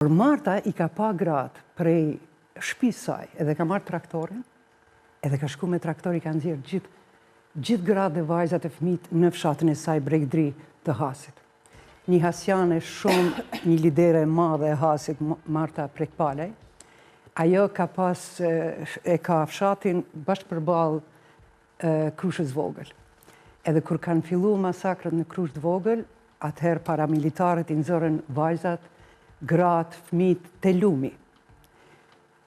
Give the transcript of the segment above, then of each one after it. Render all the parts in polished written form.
Por Marta i ka pa gratë prej shtëpisë saj, edhe ka marrë traktorin, edhe ka shku me traktori, ka nxjerrë gjithë gratë dhe vajzat e fëmijët në fshatin e saj Bregdri të Hasit. Një hasiane shumë, një lidere e madhe e Hasit, Marta Prekpalaj, ajo ka ka fshatin bashkë përballë Krushës Vogël. Edhe kur kanë fillu masakrët në Krushë të Vogël, atëherë paramilitarët i nxorën vajzat, gratë, fëmijët te lumi.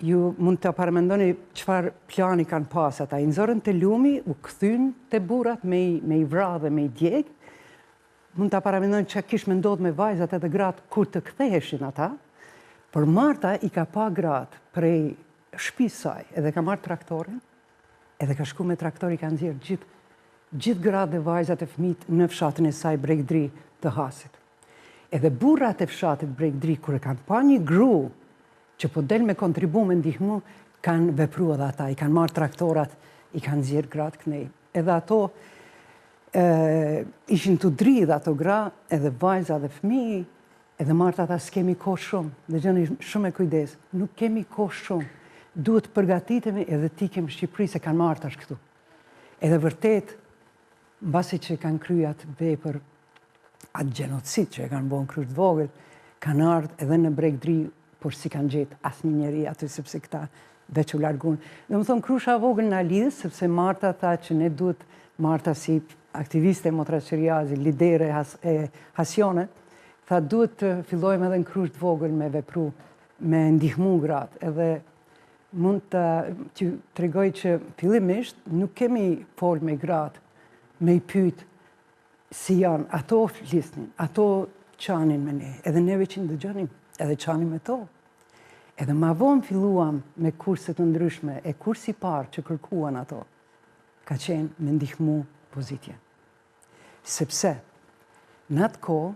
Ju mund të paramendoni çfarë plani kanë pas ata. I nxorën te lumi, u kthyn te burrat me i vrah dhe me i djeg. Mund të paramendoni çka kish me ndodhë me vajzat edhe gratë kur të ktheheshin ata. Por Marta i ka pa gratë prej shtëpisë saj, edhe ka marrë traktorin, edhe ka shku me traktori, ka nxjerrë gjithë gratë dhe vajzat e fëmijët në fshatin e saj Bregdri të Hasit. Edhe burrat e fshatit Bregdri, kur e kanë pa një gru që po del me kontribu me ndihmu, kanë vepru edhe ata, i kanë marrë traktorat, i kanë nxjerrë gratë kënej. Edhe ato ishin të dridh ato gra, edhe vajza dhe fëmijë, edhe Marta ata s'kemi kohë shumë, dhe gjeni shumë e kujdes, nuk kemi kohë shumë, duhet përgatitemi edhe t'ikem Shqipëri se kanë marrë tash këtu. Edhe vërtet, mbasi që kanë kryer atë vepër, atë gjenocid që e kanë bën Krushë të Vogël, kanë ardhur edhe në Bregdri, por si kanë gjetë asnjë njeri aty sepse këta veç u largun. Domethënë Krusha e Vogël na lidh sepse Marta tha që ne duhet, Marta si aktiviste motrashëriazi, lidere e hasione, tha duhet të fillojmë edhe në Krushë të Vogël me vepru, me ndihmu gratë. Edhe mund të tregoj që fillimisht nuk kemi folë me gratë, me i pyet si janë, ato flisnin, ato qanin me ne, edhe neve që ndëgjonim, edhe qanin me to. Edhe ma vonë filluam me kurset të ndryshme, e kursi parë që kërkuan ato, ka qenë me ndihmu pozitjen. Sepse, në atë kohë,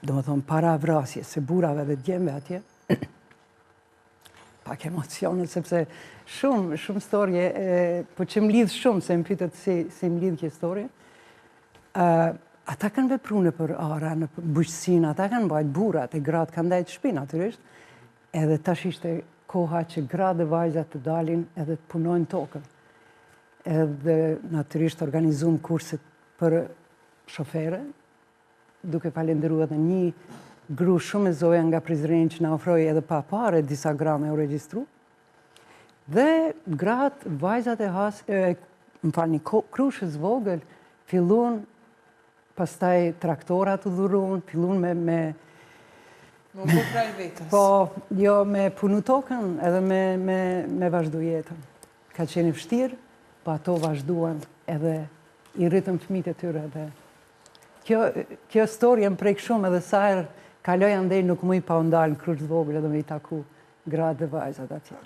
do më thonë para vrasje, se burave dhe djemve atje, pak emocionet, sepse shumë storje, po që më lidhë shumë, se më pytët si më lidhë kjo storje, ata kanë vepru në për ara, në bujqësin, ata kanë bajt burat, e gratë kanë dajt shpinë, natyrisht, edhe tash ishte koha që gratë dhe vajzat të dalin edhe të punojnë tokën. Edhe natyrisht organizum kurset për shofere, duke falenderu edhe një gru shumë e zoja nga Prizren që na ofroi edhe pa pare disa gra me u regjistru. Dhe gratë, vajzat Krushës Vogël, fillun, pastaj traktorat u dhurun, fillun me po, jo, me punu tokën edhe me vazhdu jetën. Ka qenë vështirë, po ato vazhduan edhe i rritën fëmijët e tyre. Kjo storje më prek shumë edhe sa herë kaloj andej nuk më i pa ndalë në Krushë të Vogël edhe me i taku gratë dhe vajzat atje.